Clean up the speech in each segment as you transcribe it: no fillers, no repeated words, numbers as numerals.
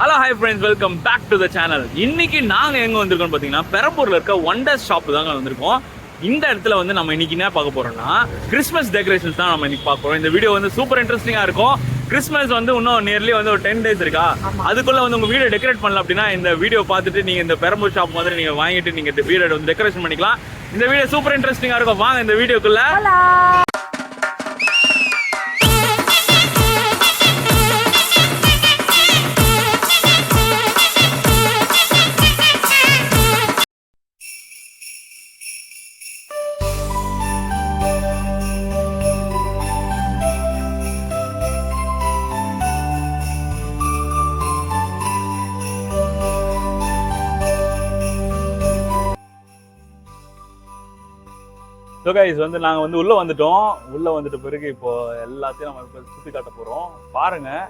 Hello hi friends, welcome back to the channel. இன்னைக்கு நாங்கள் எங்கே வந்திருக்கோம்னு பார்த்தீங்கன்னா பெரம்பூரில் இருக்க ஒண்டர்ஸ் ஷாப் தாங்க வந்திருக்கோம். இந்த இடத்துல வந்து நம்ம இன்னைக்கு என்ன பார்க்க போறோம்னா கிறிஸ்மஸ் டெக்கரேஷன்ஸ் தான் நம்ம இன்னைக்கு பார்க்க போறோம். இந்த வீடியோ வந்து சூப்பர் இன்ட்ரெஸ்டிங்காக இருக்கும். கிறிஸ்மஸ் வந்து இன்னும் நியர்லி வந்து ஒரு 10 days இருக்கா, அதுக்குள்ள வந்து உங்க வீடியோ டெக்கரேட் பண்ணலாம் அப்படின்னா இந்த வீடியோ பார்த்துட்டு நீங்க இந்த பெரம்பூர் ஷாப் மாதிரி நீங்க வாங்கிட்டு நீங்க இந்த வீடியோ வந்து டெக்கரேஷன் பண்ணிக்கலாம். இந்த வீடியோ சூப்பர் இன்ட்ரெஸ்டிங்காக இருக்கும். வாங்க இந்த வீடியோக்குள்ள. ஸோ கைஸ் வந்து நாங்கள் வந்து உள்ளே வந்துட்ட பிறகு இப்போ எல்லாத்தையும் நம்ம இப்போ சுற்றி காட்ட போகிறோம். பாருங்கள்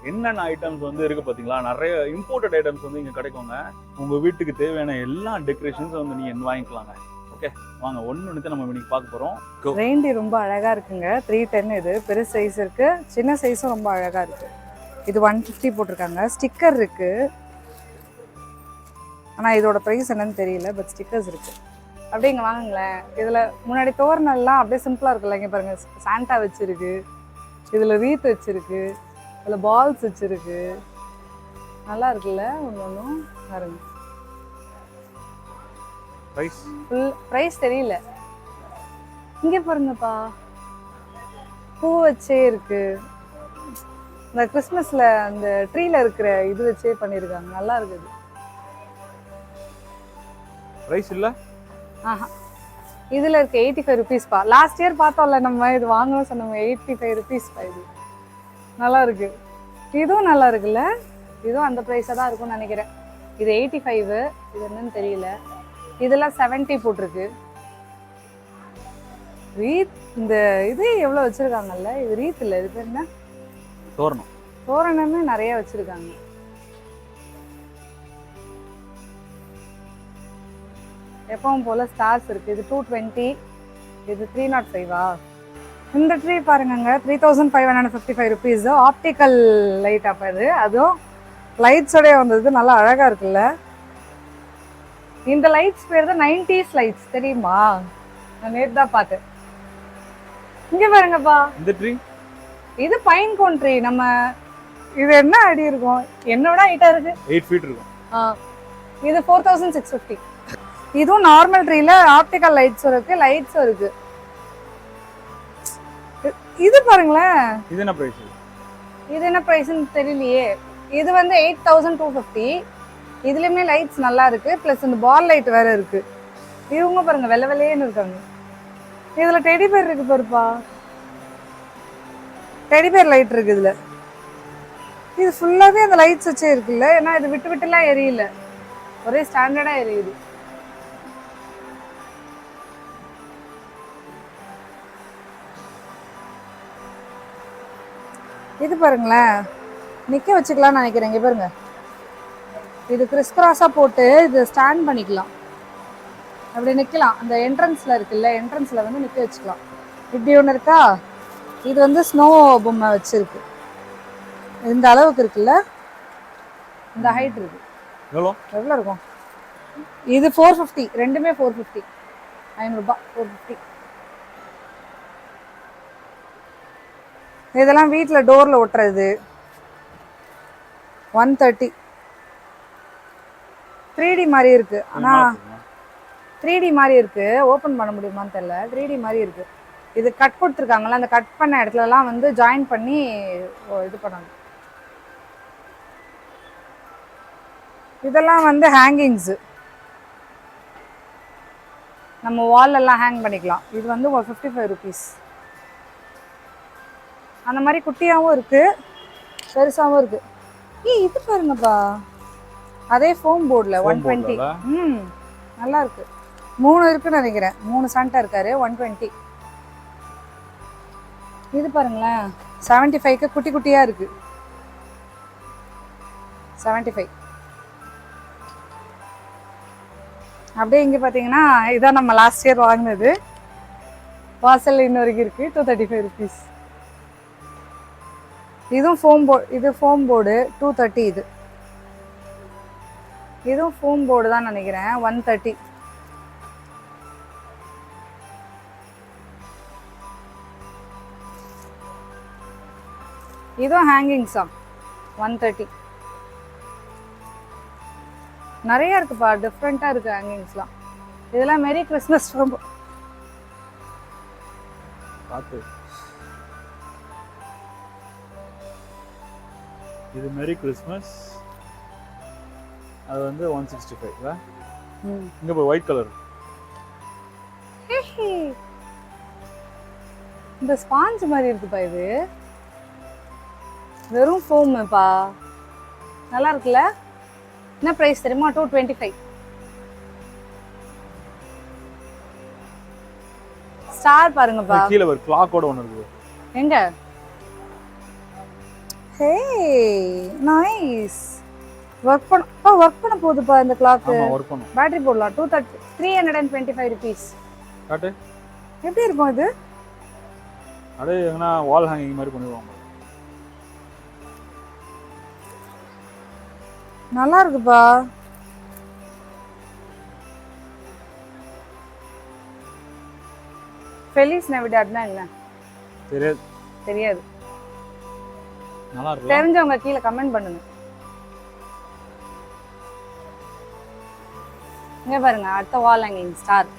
என்னென்ன ஐட்டம்ஸ் வந்து இருக்குது பார்த்தீங்களா. நிறைய இம்போர்ட்டட் ஐட்டம்ஸ் வந்து இங்கே கிடைக்குங்க. உங்கள் வீட்டுக்கு தேவையான எல்லா டெக்கரேஷன்ஸும் வந்து நீங்கள் வாங்கிக்கலாங்க. ஓகே வாங்க ஒன்று நம்ம இன்னைக்கு பார்க்க போகிறோம். ரெயின்டி ரொம்ப அழகாக இருக்குங்க. 310 இது பெரிய சைஸ் இருக்குது, சின்ன சைஸும் ரொம்ப அழகாக இருக்குது. இது 150 போட்டிருக்காங்க. ஸ்டிக்கர் இருக்குது, ஆனால் இதோட ப்ரைஸ் என்னன்னு தெரியல. பட் ஸ்டிக்கர்ஸ் இருக்குது. அப்படியே இங்கே வாங்குங்களேன். இதில் முன்னாடி தோரணெல்லாம் அப்படியே சிம்பிளாக இருக்குல்ல. இங்கே பாருங்கள், சாண்டா வச்சுருக்கு, இதில் ரீத் வச்சுருக்கு, இதில் பால்ஸ் வச்சுருக்கு. நல்லா இருக்குல்ல ஒன்று ஒன்றும். பாருங்க, ஃபுல் ப்ரைஸ் தெரியல. இங்கே பாருங்கப்பா, பூ வச்சே இருக்கு. இந்த கிறிஸ்மஸில் அந்த ட்ரீல இருக்கிற இது வச்சே பண்ணியிருக்காங்க. நல்லா இருக்குது. ப்ரைஸ் இல்லை. ஆஹா, இதில் இருக்க 85 rupeesப்பா. லாஸ்ட் இயர் பார்த்தோம்ல நம்ம, இது வாங்கணும் சொன்னோம். 85 rupeesப்பா. இது நல்லா இருக்கு. இதுவும் நல்லா இருக்குல்ல. இதுவும் அந்த ப்ரைஸாக தான் இருக்கும்னு நினைக்கிறேன். இது 85, இது என்னன்னு தெரியல. இதெல்லாம் 70 போட்டிருக்கு. ரீத் இந்த இது எவ்வளோ வச்சுருக்காங்கல்ல. இது ரீத் இல்லை, இது பேர் என்ன, தோரணமே நிறைய வச்சுருக்காங்க. எப்பவும் போல ஸ்டார்ஸ் இருக்கு. இது 220, இது 305. இந்த ட்ரீ பாருங்க, 3555 rupees. Optical light. அப்போ இது அதுவும் லைட்ஸோடய வந்தது. நல்லா அழகா இருக்குல்ல. இந்த லைட்ஸ் பேர் தான் 90s லைட்ஸ், தெரியுமா? நான் நேத்து தான் பார்த்தேன். இங்க பாருங்கப்பா, இந்த ட்ரீ இது பைன் கோன் ட்ரீ. நம்ம இது என்ன அடி இருக்கும், என்னோட ஹைட்டா இருக்கு, 8 feet இருக்கும். இது 4650. இதுவும் நார்மல் ட்ரீல ஆப்டிக்கல் லைட்ஸும் இருக்கு, லைட்ஸும் இருக்கு. இது பாருங்களேன், இது என்ன பிரைஸ்? இது என்ன பிரைஸ்னு தெரியலையே. இது வந்து 8250. இதுலயுமே லைட்ஸ் நல்லா இருக்கு, பிளஸ் இந்த பால் லைட் வேற இருக்கு. இவங்க பாருங்க வெள்ளை வெள்ளையேன்னு இருக்காங்க. இதுல டெடி பேர் இருக்கு பாருப்பா, டெடி பேர் லைட் இருக்கு இதுல. இது ஃபுல்லாவே அந்த லைட்ஸ் வச்சே இருக்குல்ல. ஏன்னா இது விட்டு விட்டுலாம் எரியல, ஒரே ஸ்டாண்டர்டா எரியுது. இது பாருங்களேன், நிற்க வச்சுக்கலாம்னு நினைக்கிறேன். இங்கே பாருங்க, இது கிறிஸ்கிராஸாக போட்டு இது ஸ்டாண்ட் பண்ணிக்கலாம். அப்படி நிற்கலாம். அந்த என்ட்ரன்ஸில் இருக்குல்ல, என்ட்ரன்ஸில் வந்து நிற்க வச்சுக்கலாம். இப்படி ஒன்று இருக்கா. இது வந்து ஸ்னோ பொம்மை வச்சுருக்கு. இந்த அளவுக்கு இருக்குல்ல, இந்த ஹைட் இருக்கு. எவ்வளோ இருக்கும் இது? 450. ரெண்டுமே 450. 500 ரூபாய், 450. இதெல்லாம் வீட்டில் டோரில் ஒட்டுறது. 130. 3D மாதிரி இருக்கு. ஆனால் 3D மாதிரி இருக்கு, ஓப்பன் பண்ண முடியுமான்னு தெரியல. 3D மாதிரி இருக்கு. இது கட் கொடுத்துருக்காங்களா, அந்த கட் பண்ண இடத்துலலாம் வந்து ஜாயின் பண்ணி இது பண்ணணும். இதெல்லாம் வந்து ஹேங்கிங்ஸு, நம்ம வால்லெல்லாம் ஹேங் பண்ணிக்கலாம். இது வந்து 55 rupees. அந்த மாதிரி குட்டியாகவும் இருக்கு, பெருசாகவும் இருக்கு. இது பாருங்கப்பா, அதே ஃபோம் போர்டில் 120. நல்லா இருக்கு. 3 இருக்குன்னு நினைக்கிறேன். 3 சாண்டா இருக்காரு. 120. இது பாருங்களேன், 75க்கு குட்டி குட்டியா இருக்கு. 75. அப்படியே இங்கே பார்த்தீங்கன்னா இதான் நம்ம லாஸ்ட் இயர் வாங்கினது. வாசல் இன்ன வரைக்கும் இருக்கு. 235 rupees. இதுவும் ஃபோம் போர்டு, இது ஃபோம் போர்டு 230. இது இதுவும் ஃபோம் போர்டு தான் நினைக்கிறேன். 130. இதுவும் ஹேங்கிங்ஸா 130. நிறைய இருக்குப்பா, டிஃப்ரெண்ட்டாக இருக்கு ஹேங்கிங்ஸ்லாம். இதெல்லாம் மேரி கிறிஸ்மஸ் ரொம்ப பார்த்து. இது மேரி கிறிஸ்மஸ், அது வந்து 165. இங்க போய் ஒயிட் கலர். இந்த ஸ்பாஞ்ச் மாதிரி இருக்குப்பா இது. வெறும் ஃபோம்ப்பா, நல்லா இருக்குல்ல? என்ன பிரைஸ் தெரியுமா? 225. ஸ்டார் பாருங்கப்பா. கீழ ஒரு கிளாக்கோட ஒன்னு இருக்கு. எங்க? ஹே நைஸ். ஒர்க் பண்ண போகுதுப்பா இந்த கிளாக். ஆமா ஒர்க் பண்ணும். பேட்டரி போடலாம். 325 rupees. காட்டு. எப்படி இருக்கும் இது? அடே எங்கனா வால் ஹேங்கிங் மாதிரி பண்ணிடுவாங்க. நல்லா இருக்குப்பா. ஃபெலிஸ் நேவிடாட்னா என்ன? தெரியாது. நல்லா இருக்கு. தெரிஞ்சவங்க கீழே கமெண்ட் பண்ணுங்க. இங்க பாருங்க, அடுத்த வால் ஹேங்கிங் ஸ்டார்.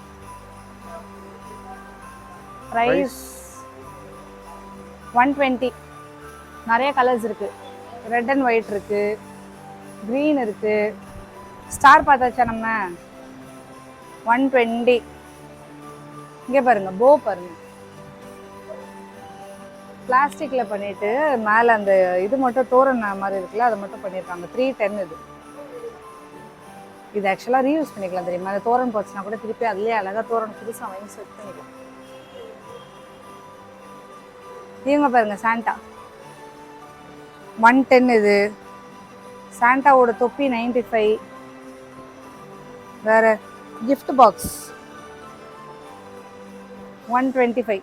பிரைஸ் 120. நிறைய கலர்ஸ் இருக்கு. ரெட் அண்ட் ஒயிட் இருக்கு, கிரீன் இருக்கு. ஸ்டார் பார்த்தாச்சா நம்ம? 120. இங்க பாருங்க, போ பாருங்க, பிளாஸ்டிக்ல பண்ணிட்டு மேல அந்த இது மட்டும் தோரண மாதிரி இருக்குல்ல, அதை மட்டும் பண்ணிருக்காங்க. 310 இது. இது ஆக்சுவலா ரீயூஸ் பண்ணிக்கலாம் தெரியுமா? அந்த தோரணம் போச்சுன்னா கூட திருப்பி அதுலயே அழகா தோரணம் புதுசா வாங்கி செட் பண்ணிக்கலாம். இவங்க பாருங்க, சாண்டா 110 இது. சாண்டாவோட தொப்பி 95. வேற gift பாக்ஸ் 125.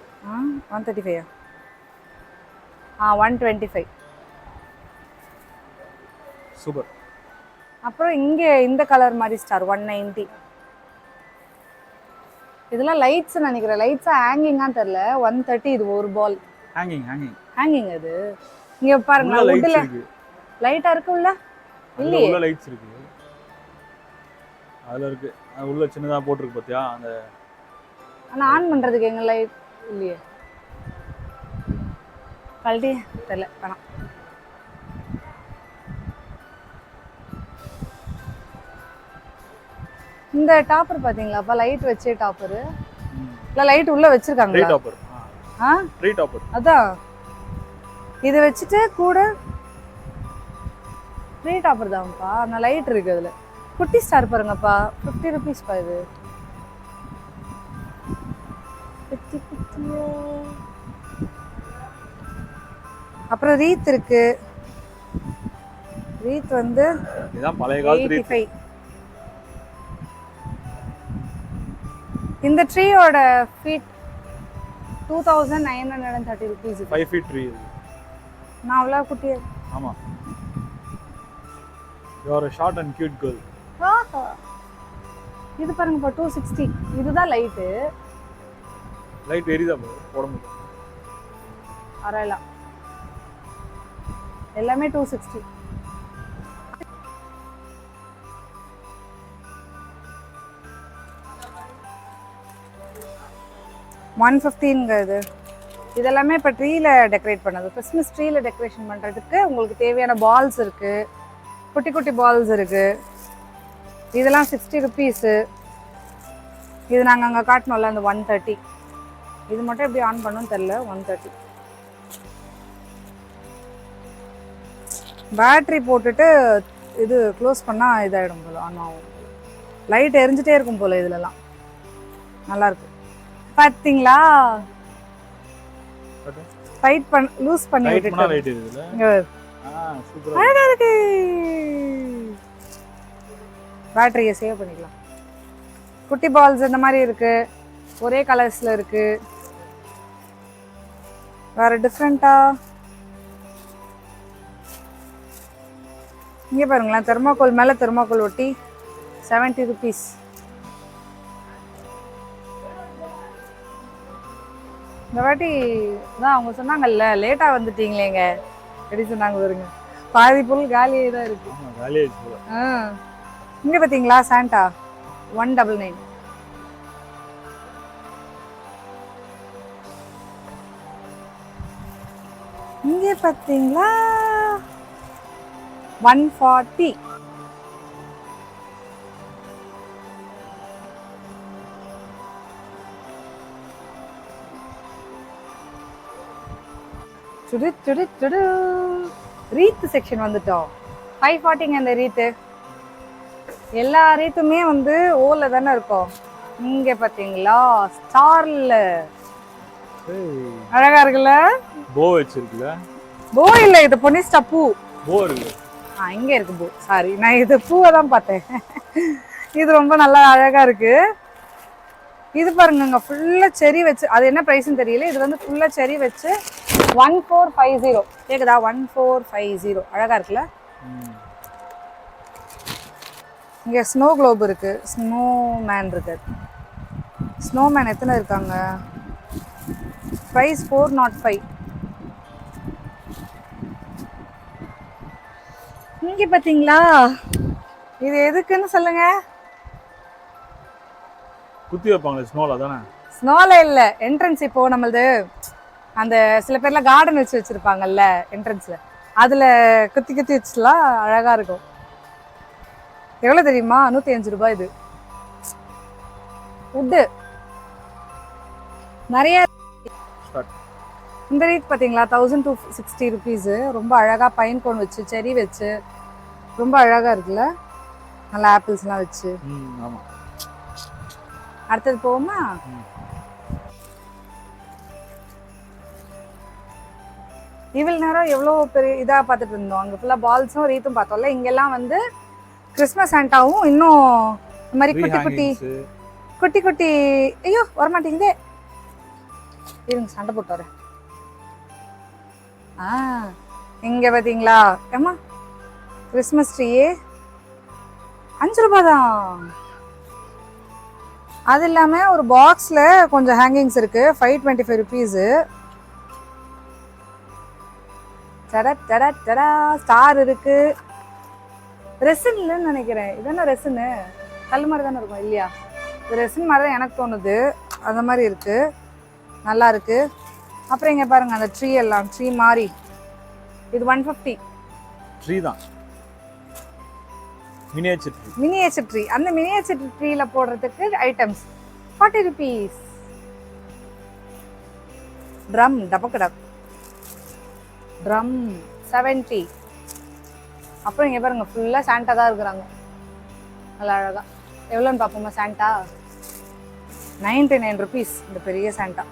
135. 125. சூப்பர். அப்புறம் இங்க இந்த கலர் மாதிரி ஸ்டார் 190. இதெல்லாம் லைட்ஸ் நினைக்கிறேன். லைட்ஸா ஹேங்கிங்கா தெரியல. 130. இது ஒரு பால் ஹேங்கிங். அது இங்க பாருங்க, வுட்ல லைட்டா இருக்குல்ல? இல்லையே, உள்ள லைட்ஸ் இருக்கு. அதுல இருக்கு, உள்ள சின்னதா போட்டுருக்கு பாத்தியா? அந்த ஆனா ஆன் பண்றதுக்கு எங்க லைட் இல்லையே. கழட்டி தெரியல. வேணாம். இந்த டாப்பர் பாத்தீங்களாப்பா? லைட் வச்சே டாப்பர். இல்ல லைட் உள்ள வச்சிருக்காங்களா? டாப்பர். Tree topper. அதான் இது வச்சிட்டு கூட ட்ரீ டாப்பர் தான்ப்பா. நான் லைட் இருக்கு அதுல. குட்டி ஸ்டார் பாருங்கப்பா, 50 rupees பா இது. குட்டி குட்டியா. அப்புறம் ரீத் இருக்கு. ரீத் வந்து இதான் பழைய காலத்து ரீத். 85. இந்த ட்ரீயோட ஃபீட் 2930 rupees. 5 feet tree. நான் அவ்வளவு குட்டியா. ஆமா. You are a short and cute girl. இது பாருங்கப்பா, 260. இதுதான் லைட்டு. லைட் எரியுதா போட முடியும்? அரைலா எல்லாமே 260. $115 இதெல்லாமே இப்போ ட்ரீல டெக்கரேட் பண்ணது. கிறிஸ்மஸ் ட்ரீல டெக்கரேஷன் பண்ணுறதுக்கு உங்களுக்கு தேவையான பால்ஸ் இருக்கு, குட்டி குட்டி பால்ஸ் இருக்கு. இதெல்லாம் 60 rupees. இது நாங்கள் அங்கே காட்டினோம்ல, அந்த 130. இது மட்டும் எப்படி ஆன் பண்ணணும்னு தெரியல. 130. பேட்டரி போட்டுட்டு இது க்ளோஸ் பண்ணால் இதாகிடும் போல, ஆன் ஆகும். லைட் எரிஞ்சிட்டே இருக்கும் போல இதுலலாம். நல்லா இருக்கு. பார்த்தீங்களா? டைட் லூஸ் பண்ணி விட்டுட்டு லைட் இதுல. சூப்பரா அழகா இருக்கு. பேட்டரியை சேவ் பண்ணிக்கலாம். குட்டி பால்ஸ் இந்த மாதிரி இருக்கு, ஒரே கலர்ஸ்ல இருக்கு. வேற டிஃப்ரெண்டா இங்க பாருங்களேன், தெர்மாக்கோல் மேல தெர்மாக்கோல் ஒட்டி 70 rupees. இந்த வாட்டி தான் அவங்க சொன்னாங்கல்ல லேட்டாக வந்துட்டீங்களேங்க எப்படி சொன்னாங்க பாருங்க. பாதி பொருள் காலியாக தான் இருக்கு. இங்கே பார்த்தீங்களா சாண்டா 199. இங்கே பார்த்தீங்களா 140. ரீத்து செக்ஷன் வந்துட்டோம். 540ங்க அந்த ரீத்து. எல்லா ரீத்துமே வந்து ஓல தானே இருக்கும். இங்க பாத்தீங்களா ஸ்டார்ல அழகா இருக்குல்ல. போ வச்சிருக்குல. போ இல்ல, இது பொன்னிஸ்டா பூ. போ இருக்கு. இங்க இருக்கு பூ. சாரி, நான் இது பூவை தான் பார்த்தேன். இது ரொம்ப நல்லா அழகா இருக்கு. இது பாருங்க ஃபுல்லா செரி வச்சு, அது என்ன பிரைஸ்னு தெரியல. இது வந்து ஃபுல்லா செரி வச்சு 1450. கேக்குதா? 1450. அழகா இருக்குல்ல. இங்க ஸ்னோ குளோப் இருக்கு, ஸ்னோ மேன் இருக்கு. ஸ்னோ மேன் எத்தனை இருக்காங்க? பிரைஸ் 405. இங்க பாத்தீங்களா, இது எதுக்குன்னு சொல்லுங்க. குத்தி வைப்பாங்களே ஸ்னோல தானே? ஸ்னோல இல்ல, என்ட்ரன்ஸ். இப்போ நம்மளது அந்த சில பேர்ல கார்டன் வச்சிருப்பாங்கல்ல என்ட்ரன்ஸ்ல, அதுல குத்தி குத்தி வச்சுலாம் அழகா இருக்கும். எவ்வளவு தெரியுமா? 105 ரூபாய். இது உட்டு நிறைய. இந்த ரேட் பாத்தீங்களா 1260 rupees. ரொம்ப அழகா பைன் கோன் வச்சு செரி வச்சு ரொம்ப அழகா இருக்குல்ல. நல்லா ஆப்பிள்ஸ் எல்லாம் வச்சு. அடுத்தது போவோமா? இவ்வளவு நேரம் எவ்வளவு பெரிய இதா பார்த்துட்டு இருந்தோம். அங்க ஃபுல்லா பால்ஸும் ரீத்தும் பார்த்தோம்ல. இங்கெல்லாம் வந்து கிறிஸ்மஸ் சாண்டாவும் இன்னும் இந்த மாதிரி குட்டி குட்டி. ஐயோ வரமாட்டேங்குதே, இருங்க சண்டை போட்டு வரேன். இங்க பாத்தீங்களா ஏமா கிறிஸ்மஸ் ட்ரீ 5 ரூபாய் தான். அது இல்லாம ஒரு பாக்ஸ்ல கொஞ்சம் ஹேங்கிங்ஸ் இருக்கு. 525 rupees. ஸ்டார் இருக்கு. ரெசின் இல்லைன்னு நினைக்கிறேன். இது என்ன ரெசின்னு? கல் மாதிரி தானே இருக்கும் இல்லையா? இது ரெசின் மாதிரி தான் எனக்கு தோணுது. அந்த மாதிரி இருக்கு, நல்லா இருக்கு. அப்புறம் இங்க பாருங்க அந்த ட்ரீ எல்லாம் ட்ரீ மாதிரி. இது 150 ட்ரீ தான். Miniature tree. அந்த மினியேச்சர் ட்ரீல போடுறதுக்கு ஐட்டம்ஸ் 40 rupees. ட்ரம் டபக்கடப் ட்ரம் 70. அப்புறம் இங்க பாருங்க ஃபுல்லா சாண்டா தான் இருக்கிறாங்க. நல்லா அழகா. எவ்வளோன்னு பார்ப்போமா? Santa 99 rupees. இந்த பெரிய சாண்டா.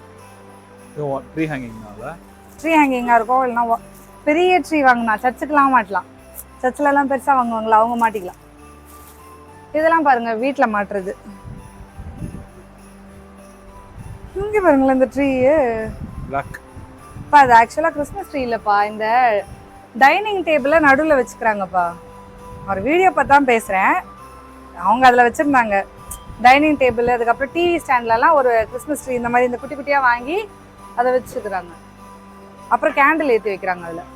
ட்ரீ ஹேங்கிங்கா இருக்கும். இல்லைன்னா பெரிய ட்ரீ வாங்கினா சர்ச்சுக்கெல்லாம் மாட்டலாம். சர்ச்சில் எல்லாம் பெருசா வாங்குவாங்களா, அவங்க மாட்டிக்கலாம். இதெல்லாம் பாருங்க வீட்டுல மாட்டுறது. இங்க பாருங்களேன் இந்த ட்ரீ. அது ஆக்சுவலா கிறிஸ்மஸ் ட்ரீ இல்லப்பா. இந்த டைனிங் டேபிள நடுவில் வச்சுக்கிறாங்கப்பா. ஒரு வீடியோ பார்த்து தான் பேசுறேன். அவங்க அதில் வச்சிருந்தாங்க டைனிங் டேபிள். அதுக்கப்புறம் டிவி ஸ்டாண்ட்லலாம் ஒரு கிறிஸ்மஸ் ட்ரீ இந்த மாதிரி இந்த குட்டி குட்டியாக வாங்கி அதை வச்சுக்கிறாங்க. அப்புறம் கேண்டில் ஏற்றி வைக்கிறாங்க அதில்.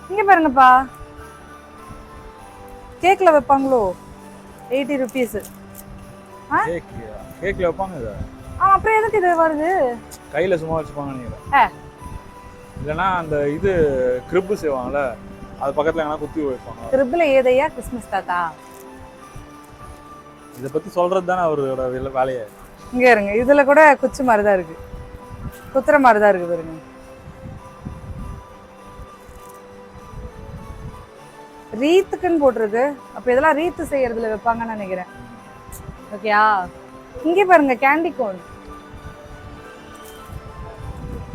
இங்கே பாருங்கப்பா, கேக்கில் வைப்பாங்களோ 80 rupees. கேக்கில் வைப்பாங்க. அப்புறம் எதுக்கு இது வருது? கையில் சும்மா வச்சுப்பாங்க நீங்கள். இல்லைன்னா அந்த இது கிரிப்பு செய்வாங்கல்ல, அது பக்கத்தில் எங்கன்னா குத்தி வைப்பாங்க. கிரிப்பில் ஏதையா கிறிஸ்மஸ் தாத்தா? இதை பற்றி சொல்கிறது தானே அவரோட வேலையை. இங்கே இருங்க, இதில் கூட குச்சி மாதிரி தான் இருக்கு, குத்துற மாதிரி தான் இருக்கு பாருங்க. ரீத்துக்குன்னு போட்டிருக்கு. அப்போ இதெல்லாம் ரீத்து செய்யறதுல வைப்பாங்கன்னு நினைக்கிறேன். ஓகேயா? இங்கே பாருங்க கேண்டி கோன்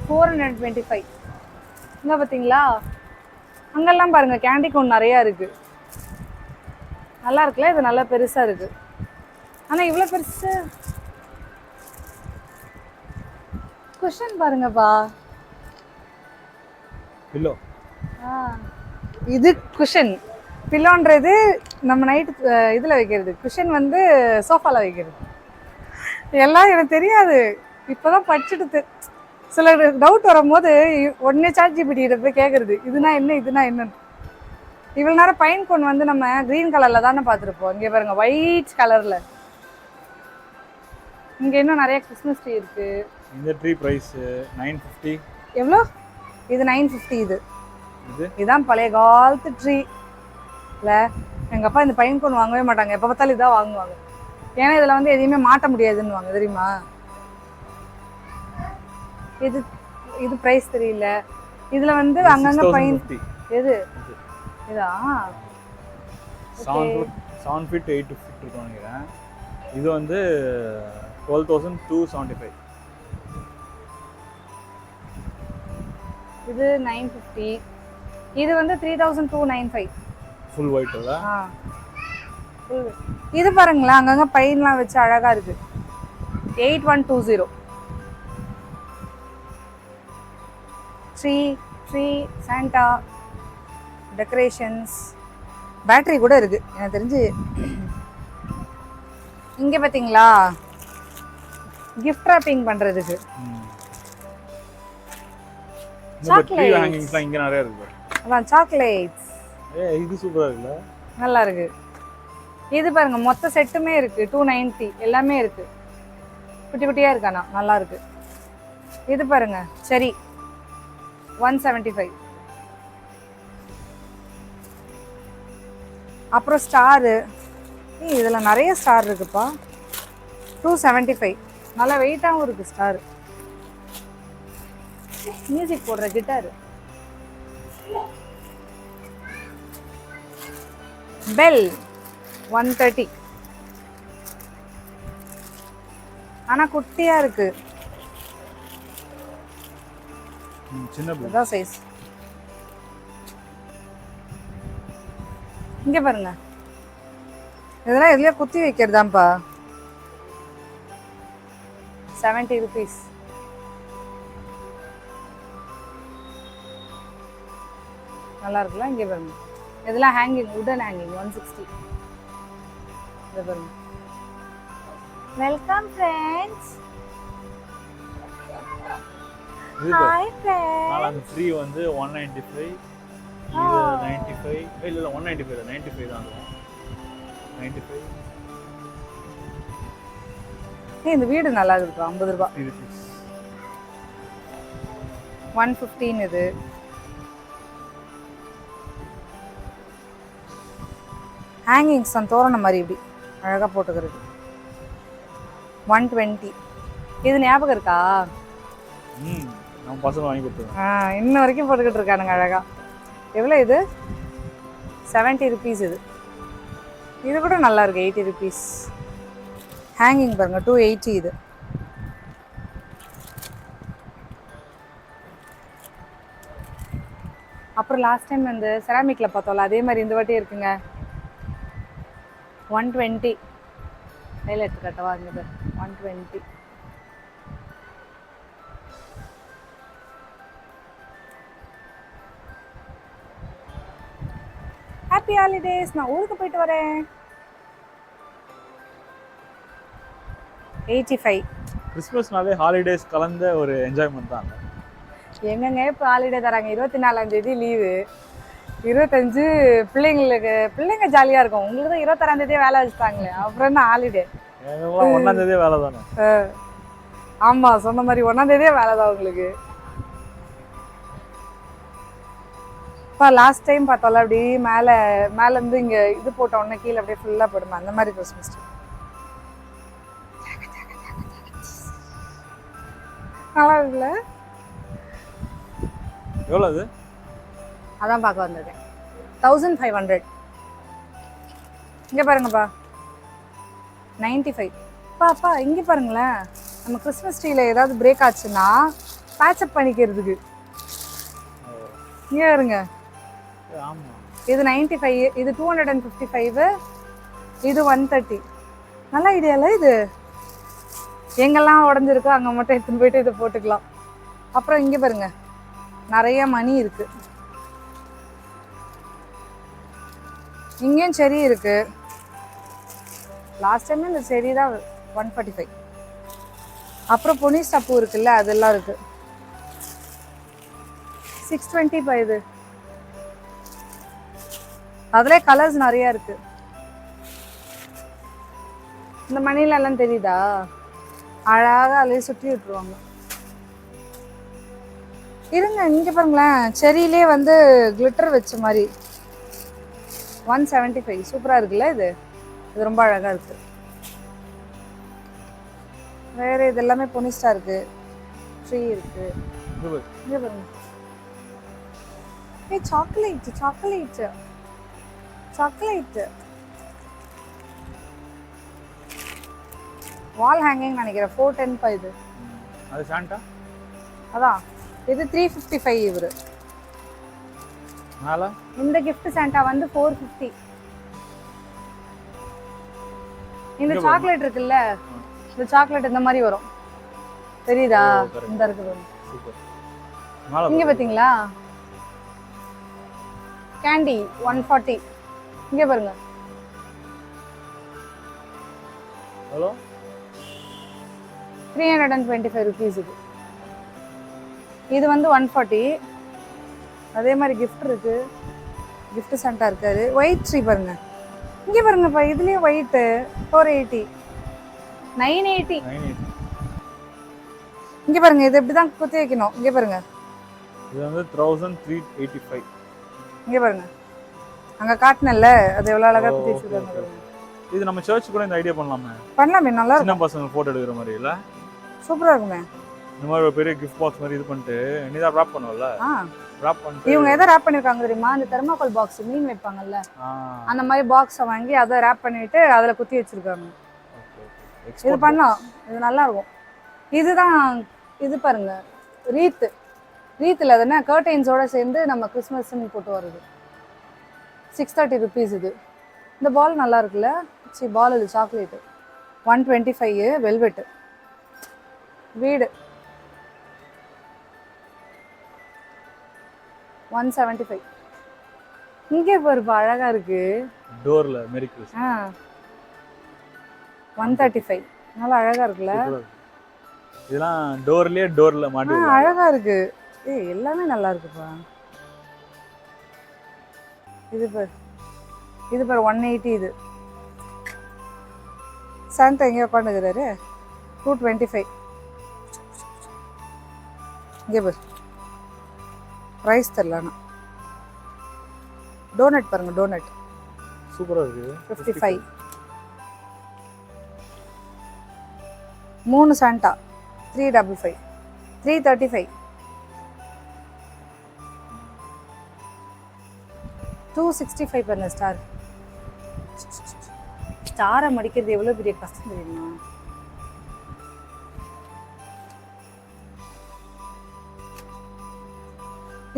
425. இங்க பாத்தீங்களா? அங்கெல்லாம் பாருங்க கேண்டி கோன் நிறைய இருக்கு. நல்லா இருக்குல்ல? இது நல்லா பெருசா இருக்கு. ஆனா இவ்வளவு பெருசு. குஷன் பாருங்கப்பா. பில்லோ. இது குஷன். பில்லோன்றது நம்ம நைட்டு இதில் வைக்கிறது, குஷன் வந்து சோஃபாவில் வைக்கிறது. எல்லாம் எனக்கு தெரியாது, இப்போ தான் படிச்சுட்டு சில டவுட் வரும்போது உடனே ChatGPT போய் கேட்குறது, இதுனா என்ன இதுனா என்னன்னு. இவ்வளோ நேரம் பைன் கோன் வந்து நம்ம க்ரீன் கலரில் தானே பார்த்துருப்போம். இங்கே பாருங்க ஒயிட் கலரில். இங்கே இன்னும் நிறைய கிறிஸ்மஸ் ட்ரீ இருக்குது. இந்த ட்ரீ ப்ரைஸ் 950. எவ்வளோ? இது 950. இதுதான் பழைய காலத்து ட்ரீ இல்லை. எங்கள் அப்பா இந்த பைன் கோன் வாங்கவே மாட்டாங்க, எப்போ பார்த்தாலும் இதான் வாங்குவாங்க. ஏன்னா இதில் வந்து எதையுமே மாட்ட முடியாதுன்னு வாங்க, தெரியுமா? இது இது ப்ரைஸ் தெரியல. இதில் வந்து அங்கங்கே பைன். எது இதா? 7 feet 8 feet இருக்கும் நினைக்கிறேன். இது வந்து 12,275. இது 950. இது வந்து 3,295. ஃபுல் ஒயிட் இல்ல? இது பாருங்களேன், அங்கங்க பைன்லாம் வச்சு அழகா இருக்கு. 8120. ட்ரீ சாண்டா டெக்கரேஷன்ஸ், பேட்டரி கூட இருக்கு எனக்கு தெரிஞ்சு. இங்க பாத்தீங்களா கிஃப்ட் ராப்பிங் பண்றதுக்கு சாக்லேட் ஹேங்கிங்ஸ்லாம் இங்க நிறைய இருக்கு. அதான் சாக்லேட்ஸ். இது சூப்பரா இருக்குல்ல? நல்லா இருக்கு. இது பாருங்க மொத்த செட்டுமே இருக்கு. 290 எல்லாமே இருக்கு. குட்டி குட்டியா இருக்கானா, நல்லா இருக்கு. இது பாருங்க சரி 175. அப்புறம் ஸ்டாரு, இதுல நிறைய ஸ்டார் இருக்குப்பா. 275. நல்லா வெயிட்டாகவும் இருக்கு ஸ்டார். மியூசிக் போடுற கிட்டாரு. பெல் 130. ஆனா குட்டியா இருக்கு, சின்ன சைஸ். இங்க பாருங்க, இதெல்லாம் எதுலயா குத்தி வைக்கிறதாப்பா. 70 rupees. நல்லா இருக்குல்ல? இங்க பாருங்க, இதெல்லாம் ஹேங்கிங், உடன் ஹேங்கிங் 160. இத பாருங்க. Welcome friends. Hi friends. அந்த ட்ரீ வந்து 195. இது 95. இல்ல 195 95 தான். 95. இந்த வீடு நல்லா இருக்கு. 50 ரூபாய். 115 இது. ஹேங்கிங்ஸ் தோரணம் மாதிரி இப்படி அழகாக போட்டுக்கிறது 120. இது ஞாபகம் இருக்கா? நம்ம பசங்க வாங்கி கொடுத்தாங்க. இன்ன வரைக்கும் போட்டுக்கிட்டு இருக்கானுங்க அழகா. எவ்வளோ இது? 70 rupees. இது கூட நல்லா இருக்கு. 80 rupees. ஹேங்கிங் பாருங்க 280 இது. அப்புறம் லாஸ்ட் டைம் வந்து செராமிக்ல பார்த்தோம்ல, அதே மாதிரி இந்த வாட்டி இருக்குங்க. 120. கையில் எடுத்து கட்டவா? இங்கே 120. Happy holidays. நான் ஊருக்கு போயிட்டு வரேன். 85. கிறிஸ்மஸ்னாலே ஹாலிடேஸ் கலந்த ஒரு என்ஜாய்மெண்ட் தான். எங்கங்க இப்போ ஹாலிடே தராங்க? 24ஆம் தேதி லீவு, 25 பிள்ளைங்க ஜாலியாக இருக்கும். உங்களுக்கு தான் 26ஆம் தேதியே வேலை வச்சுட்டாங்களே, அப்புறம் என்ன ஹாலிடே? 1ஆம் தேதியே வேலை தானே? ஆமாம், சொன்ன மாதிரி 1ஆம் தேதியே வேலை தான் உங்களுக்கு. இப்போ லாஸ்ட் டைம் பார்த்தோம்ல, அப்படி மேலேருந்து இங்கே இது போட்ட உடனே கீழே அப்படியே ஃபுல்லாக போடுமா, அந்த மாதிரி கிறிஸ்மஸ் ட்ரீ நல்லா இருக்குல்ல? எவ்வளோ அது? அதான் பார்க்க வந்திருக்கேன். 1500. இங்கே பாருங்கப்பா 95. பாப்பா இங்கே பாருங்களேன், நம்ம கிறிஸ்மஸ் ட்ரீயில் ஏதாவது பிரேக் ஆச்சுன்னா பேட்சப் பண்ணிக்கிறதுக்கு. இங்கே வருங்க, இது 95, இது 255, இது 130. நல்ல ஐடியால இது. எங்கெல்லாம் உடஞ்சிருக்கோ அங்கே மட்டும் எடுத்துன்னு போயிட்டு இதை போட்டுக்கலாம். அப்புறம் இங்கே பாருங்க நிறைய மணி இருக்கு. இங்கேயும் செரி இருக்கு. லாஸ்ட் டைம் இந்த செரி தான் 145. அப்புறம் பொனிஸ்டா பூ இருக்குல்ல, அதெல்லாம் இருக்கு. 620 இது. அதுல கலர்ஸ் நிறைய இருக்கு. இந்த மணில எல்லாம் தெரியுதா, அழகா அதுலயே சுற்றி விட்டுருவாங்க. இருங்க, இங்க பாருங்களேன், செரியிலே வந்து கிளிட்டர் வச்ச மாதிரி 175. சூப்பரா இருக்குல்ல இது. இது ரொம்ப அழகா இருக்கு. வேற இது எல்லாமே பொனிஸ்டா இருக்கு. ட்ரீ இருக்கு. இங்க பாருங்க. ஏய், சாக்லேட் சாக்லேட் சாக்லேட் வால் ஹேங்கிங் நினைக்கிறேன். 410 இது. அது சாண்டா. அதான் இது 355 இவரு. மேல இந்த கிஃப்ட் சாண்டா வந்து 450. இந்த சாக்லேட் இருக்குல்ல, இந்த சாக்லேட் இந்த மாதிரி வரும், தெரியுதா? இந்த இருக்குது. சூப்பர். இங்க பாத்தீங்களா, கேண்டி 140. இங்க பாருங்க. ஹலோ 325 rupees இது. இது வந்து 140. அதே மாதிரி gift இருக்கு. gift சாண்டா இருக்காரு. ஒயிட் ட்ரீ பாருங்க. இங்க பாருங்கப்பா, இதுலயே ஒயிட் 480. 980. இங்க பாருங்க, இது இப்படிதான் குத்தி வைக்கணும். இங்க பாருங்க, இது வந்து 1385. இங்க பாருங்க, அங்க காட்டினல்ல, அது எவ்வளவு அழகா குத்தி வச்சிருக்காங்க. இது நம்ம சர்ச் கூட இந்த ஐடியா பண்ணலாமே. பண்ணலாமே, நல்லா இருக்கும். சின்ன பசங்க போட்டோ எடுக்கிற மாதிரி இல்ல, சூப்பரா இருக்குமே. இந்த மாதிரி ஒரு பெரிய கிஃப்ட் பாக்ஸ் மாதிரி இது பண்ணிட்டு நீ தான் ராப் பண்ணுவல, ராப் பண்ணிட்டு இவங்க எதை ராப் பண்ணிருக்காங்க தெரியுமா? அந்த தெர்மாக்கோல் பாக்ஸ் மீன் வைப்பாங்கல்ல, அந்த மாதிரி பாக்ஸை வாங்கி அதை ராப் பண்ணிட்டு அதுல குத்தி வச்சிருக்காங்க. இது பண்ணலாம், இது நல்லா இருக்கும். இதுதான் இது பாருங்க, ரீத்து. ரீத்தில் தானே கர்டைன்ஸோட சேர்ந்து நம்ம கிறிஸ்மஸ்ன்னு போட்டு வருது. 630 rupees இது. இந்த பால் நல்லா இருக்குல்ல. சரி, பால் இது சாக்லேட்டு 125. வெல்வெட்டு. வீடு 175. இங்கே பாருப்பா, அழகா இருக்கு. டோர்ல மேரி கிறிஸ்மஸ் 135. நல்லா அழகா இருக்குல்ல. இதெல்லாம் டோர்ல மாட்டி அழகா இருக்கு. ஏய், எல்லாமே நல்லா இருக்குப்பா. இது பாரு, இது பாரு 180. இது சாந்தா எங்கே உட்காந்துக்கிறாரு. 225. இங்கே பாரு, ரைஸ் தரலானா. டோனட் பாருங்க, டோனட் சூப்பரா இருக்கு. 55. 3 சாண்டா 355. 335. 265 பண்ண ஸ்டார். ஸ்டாரை மடிக்கிறது எவ்வளோ பெரிய கஷ்டம் தெரியுமா?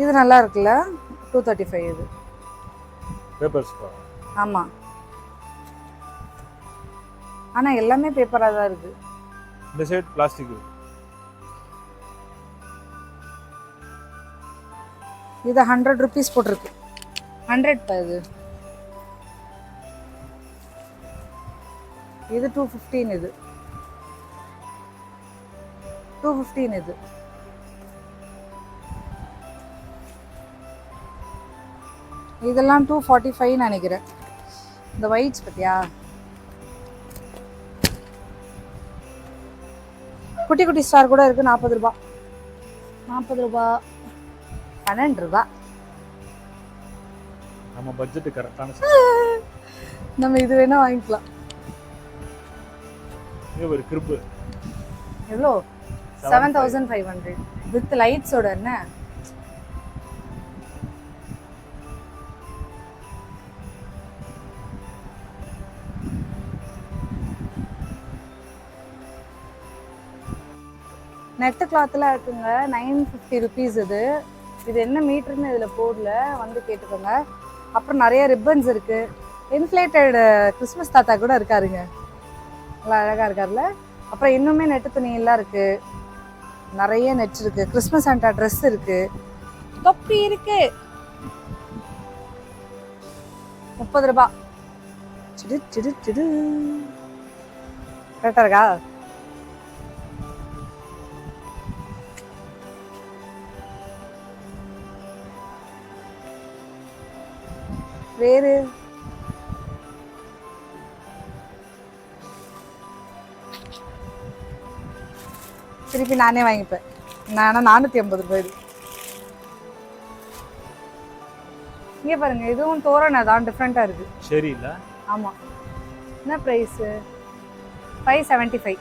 இது நல்லா இருக்குல்ல. 235 இது. பேப்பர்ஸ். ஆமா, ஆனா எல்லாமே பேப்பரா தான் இருக்கு. இந்த சைடு பிளாஸ்டிக். இது 100 rupees போட்டிருக்கு. 100 பா இது. இது 215. இது 215. இது இதெல்லாம் 245 நினைக்கிறேன். இந்த ஒயிட்ஸ் பத்தியா, குட்டி குட்டி ஸ்டார் கூட இருக்கு. 40 ரூபாய். 40 ரூபாய், 12 ரூபாய். நம்ம பட்ஜெட் கரெக்டான. நம்ம இது வேணா வாங்கிக்கலாம். இது ஒரு கிரிப் எவ்வளோ? 7500 வித் லைட்ஸோட. என்ன நெட்டு கிளாத்லாம் இருக்குங்க. 950 rupees இது. இது என்ன மீட்டர்னு இதில் போடல, வந்து கேட்டுக்கோங்க. அப்புறம் நிறைய ரிப்பன்ஸ் இருக்கு. இன்ஃப்ளேட்டட் கிறிஸ்மஸ் தாத்தா கூட இருக்காருங்க, நல்லா அழகா இருக்காருல்ல. அப்புறம் இன்னுமே நெட்டு துணி எல்லாம் இருக்கு. நிறைய நெட் இருக்கு. கிறிஸ்மஸ் சாண்டா ட்ரெஸ் இருக்கு. தொப்பி இருக்கு. 30 ரூபாய். சிடு சிடு சிடு. கரெக்டா இருக்கா? வேறு திருப்பி நானே வாங்கிப்பேன். நான் 450 ரூபாய். இங்கே பாருங்க, இதுவும் தோரணை தான், டிஃப்ரெண்டா இருக்கு. சரி இல்ல? ஆமா. என்ன பிரைஸ்? 575.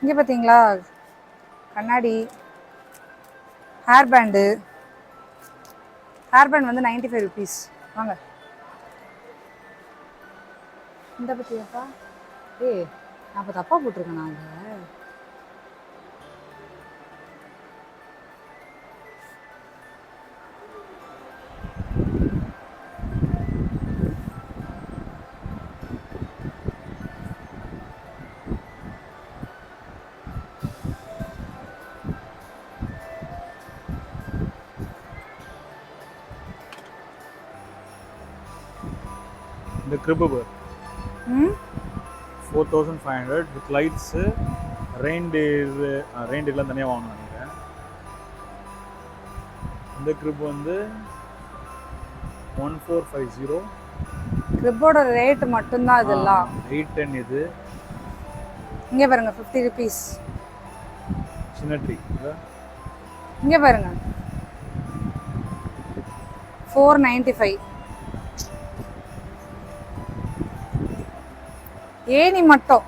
இங்கே பார்த்தீங்களா கண்ணாடி, ஹேர் பேண்டு. ஹேர் பேண்ட் வந்து 95 rupees. வாங்க. இந்த பற்றியாப்பா? நான் இப்போ தப்பாக போட்டிருக்கேன். நாங்கள் இந்த கிரிப் 4500 வித் லைட்ஸ். ரெயின்டீர்லாம் தனியாக வாங்கணும் நினைக்கிறேன். இந்த கிரிப் வந்து 1450. கிரிப்போட ரேட் மட்டும்தான் இதெல்லாம். 810 இது. இங்கே பாருங்க 50 rupees. சின்ன ட்ரீ. இங்கே பாருங்க 495. ஏனி மட்டும்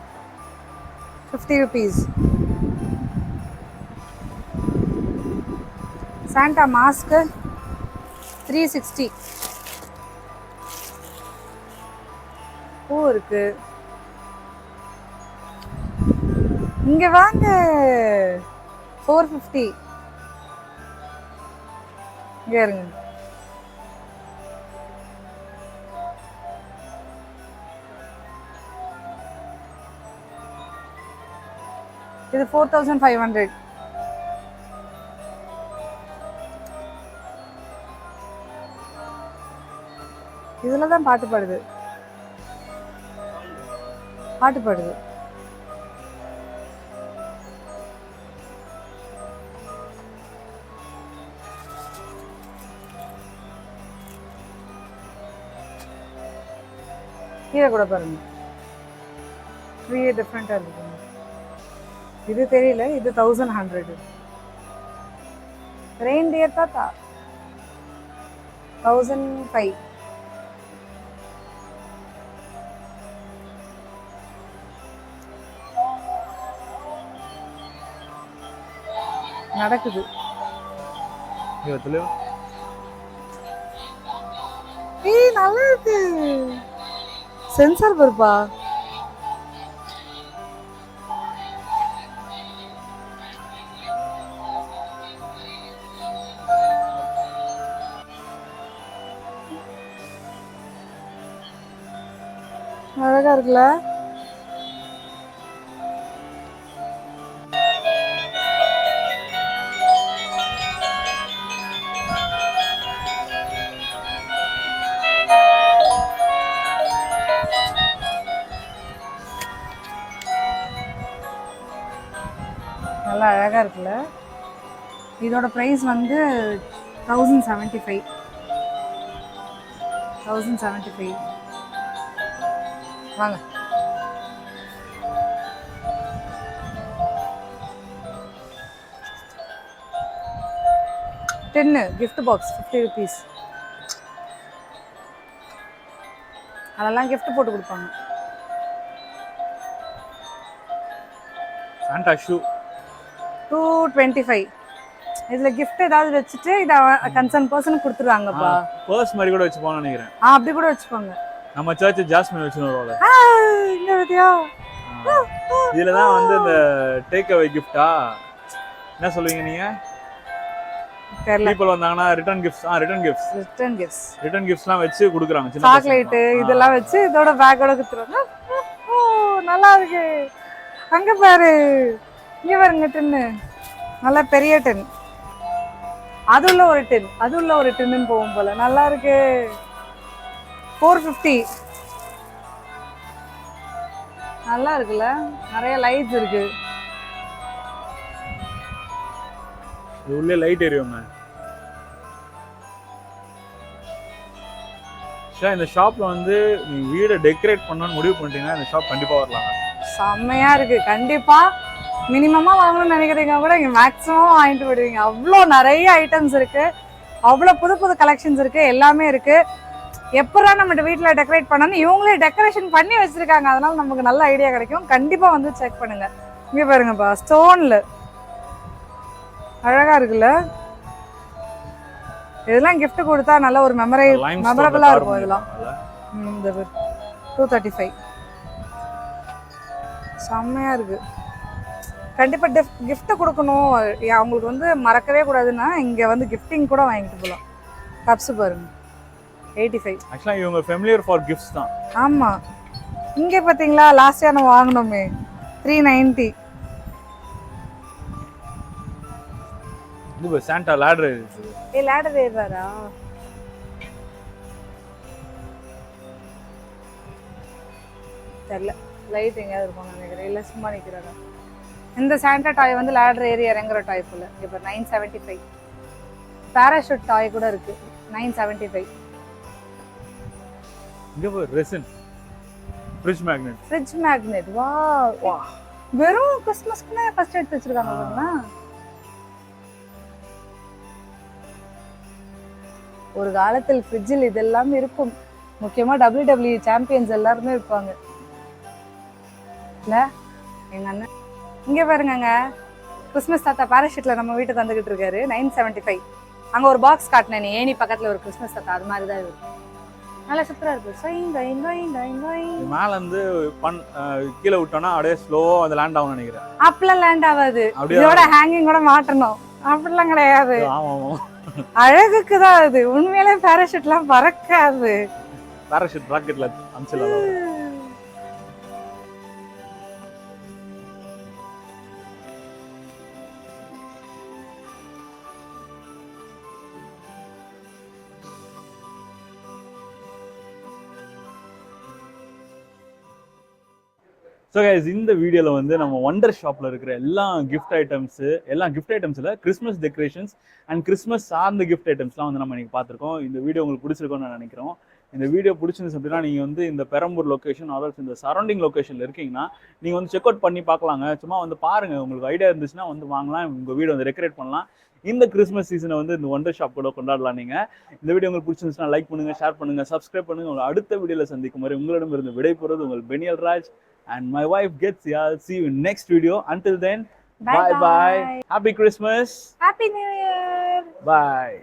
50 rupees. Santa mask 360. பூ இருக்கு. இங்க வாங்க 450. இங்க இருங்க. இது 4500. இதுல தான் பாட்டு பாடுது. கீழே கூட பாருங்க, டிஃப்ரெண்டா இருக்கு. இது தெரியல. இது 1100. ரெயின்டியர் தாத்தா 1005. நடக்குது. நல்லா இருக்கு. சென்சார் பருப்பா. அழகா இருக்குல்ல? நல்லா அழகா இருக்குல்ல? இதோட பிரைஸ் வந்து 1075. 1075. வாங்க. Gift box 50 rupees. அதெல்லாம் கிஃப்ட் போட்டு கொடுப்பாங்க. Santa shoe 225. இதுல கிஃப்ட் ஏதாவது வச்சுட்டு இத கன்சர்ன் பர்சன் கொடுத்துருவாங்கப்பா. பர்ஸ் மாதிரி கூட வச்சு போகணும்னு நினைக்கிறேன். அப்படி கூட வச்சுப்பாங்க. நம்ம சர்ச் ஜாஸ்மின் வச்சுருவோம்ல. இங்க பாத்தியா? இதுல தான் வந்து இந்த டேக் அவே கிஃப்டா என்ன சொல்லுவீங்க நீங்க? பீப்பிள் வந்தாங்கன்னா ரிட்டர்ன் கிஃப்ட்ஸ்லாம் வச்சு கொடுக்குறாங்க. சின்ன சாக்லேட் இதெல்லாம் வச்சு இதோட பேக்கோட கொடுத்துருவாங்க. நல்லா இருக்கு. அங்க பாரு, இங்க பாருங்க டின்னு, நல்லா பெரிய டின். அது உள்ள ஒரு டின், அது உள்ள ஒரு டின்னு போகும் போல. நல்லா இருக்கு. 450. நல்லா இருக்குல்ல, நிறைய லைட்ஸ் இருக்கு. உள்ளே லைட் எரியுங்க. இந்த ஷாப்ல வந்து நீ வீடை டெக்கரேட் பண்ணணும்னு முடிவு பண்ணிட்டீங்கன்னா இந்த ஷாப் கண்டிப்பா வரலாம். செம்மையா இருக்கு. கண்டிப்பா மினிமமா வாங்கணும்னு நினைக்கிறீங்க கூட இங்க மேக்ஸிமம் வாங்கிட்டு போயிடுவீங்க. அவ்வளோ நிறைய ஐட்டம்ஸ் இருக்கு, அவ்வளோ புது புது கலெக்ஷன்ஸ் இருக்கு, எல்லாமே இருக்கு. எப்படா நம்ம வீட்டில் டெக்கரேட் பண்ணணும், இவங்களே டெக்கரேஷன் பண்ணி வச்சிருக்காங்க. அதனால நமக்கு நல்ல ஐடியா கிடைக்கும். கண்டிப்பா வந்து செக் பண்ணுங்க. இங்க பாருங்கப்பா, ஸ்டோன்ல அழகா இருக்குல்ல. இதெல்லாம் கிஃப்ட் கொடுத்தா நல்ல ஒரு மெமரபிளா இருக்கும். இதெல்லாம் 235 செம்மையா இருக்கு. கண்டிப்பா கிஃப்ட் கொடுக்கணும் அவங்களுக்கு வந்து மறக்கவே கூடாதுன்னா இங்க வந்து கிஃப்டிங் கூட வாங்கிட்டு போகலாம். கப்ஸ் பாருங்க 85. ஆக்சுவலா இவங்க ஃபெமிலியர் ஃபார் கிஃப்ட்ஸ் தான். ஆமா, இங்க பாத்தீங்களா லாஸ்ட் இயர் நம்ம வாங்கினோமே 390. இது சாண்டா லேடர் இருக்கு. லேடர் ஏறாரா? தெரியல, லைட் எங்கேயாவது இருக்கும் நினைக்கிறேன். இல்லை சும்மா நிற்கிறாரா? இந்த சாண்டா டாய் வந்து லேடர் ஏறி இறங்குற டாய் போல. இப்போ 975. பேராஷூட் டாய் கூட இருக்கு 975. இங்க ஒரு ரெசின் ஃப்ரிட்ஜ் மேக்னெட். வா, வெறும் கிறிஸ்மஸ்க்குனே ஃபர்ஸ்ட் எடுத்து வச்சிருக்காங்க பாருங்க. ஒரு காலத்தில் ஃப்ரிட்ஜில் இதெல்லாம் இருக்கும். முக்கியமா WWE சாம்பியன்ஸ் எல்லாருமே இருப்பாங்க இல்ல எங்க அண்ணன். இங்க பாருங்க, கிறிஸ்மஸ் தாத்தா பாராஷூட்ல நம்ம வீட்டுக்கு வந்துகிட்டு இருக்காரு. 975. அங்க ஒரு பாக்ஸ் காட்டினேன் ஏனி பக்கத்துல ஒரு கிறிஸ்மஸ் தாத்தா, அது மாதிரி தான் இருக்கு. நல்லா சூப்பரா இருக்கு. மேல இருந்து கீழே விட்டோம்னா அப்படியே ஸ்லோவா வந்து லேண்ட் ஆகும் நினைக்கிறேன். அப்பெல்லாம் லேண்ட் ஆகாது, இதோட ஹேங்கிங் கூட மாட்டணும். அப்படிலாம் கிடையாது. ஆமா ஆமா, அழகுக்கு தான் அது. உண்மையிலே பாராஷூட்லாம் பறக்காது. பாராஷூட் ராக்கெட்ல அம்சல. ஸோ கைஸ், இந்த வீடியோவில் வந்து நம்ம ஒண்டர் ஷாப்பில் இருக்கிற எல்லா கிஃப்ட் ஐட்டம்ஸில் கிறிஸ்மஸ் டெக்கரேஷன்ஸ் அண்ட் கிறிஸ்மஸ் சார்ந்த கிஃப்ட் ஐட்டம்ஸ்லாம் வந்து நம்ம இன்றைக்கி பார்த்துருக்கோம். இந்த வீடியோ உங்களுக்கு பிடிச்சிருக்கோன்னு நான் நினைக்கிறோம். இந்த வீடியோ பிடிச்சிருந்துச்சு அப்படின்னா நீங்கள் வந்து இந்த பெரம்பூர் லொக்கேஷன் ஆல்சோ இந்த சரௌண்டிங் லொக்கேஷனில் இருக்கீங்கன்னா நீங்கள் வந்து செக் அவுட் பண்ணி பார்க்கலாங்க. சும்மா வந்து பாருங்கள், உங்களுக்கு ஐடியா இருந்துச்சுன்னா வந்து வாங்கலாம், உங்கள் வீடு வந்து டெக்கரேட் பண்ணலாம். இந்த கிறிஸ்மஸ் சீசனை வந்து இந்த ஒண்டர் ஷாப் கூட கொண்டாடலாம். நீங்கள் இந்த வீடியோ உங்களுக்கு பிடிச்சிருந்துச்சுன்னா லைக் பண்ணுங்கள், ஷேர் பண்ணுங்கள், சப்ஸ்கிரைப் பண்ணுங்கள். உங்களை அடுத்த வீடியோவில் சந்திக்கும் வரை உங்களிடமிருந்து விடை போகிறது உங்கள் Peniel Raj and my wife Getsia. See you in next video. Until then, bye. Happy Christmas. Happy New Year. Bye.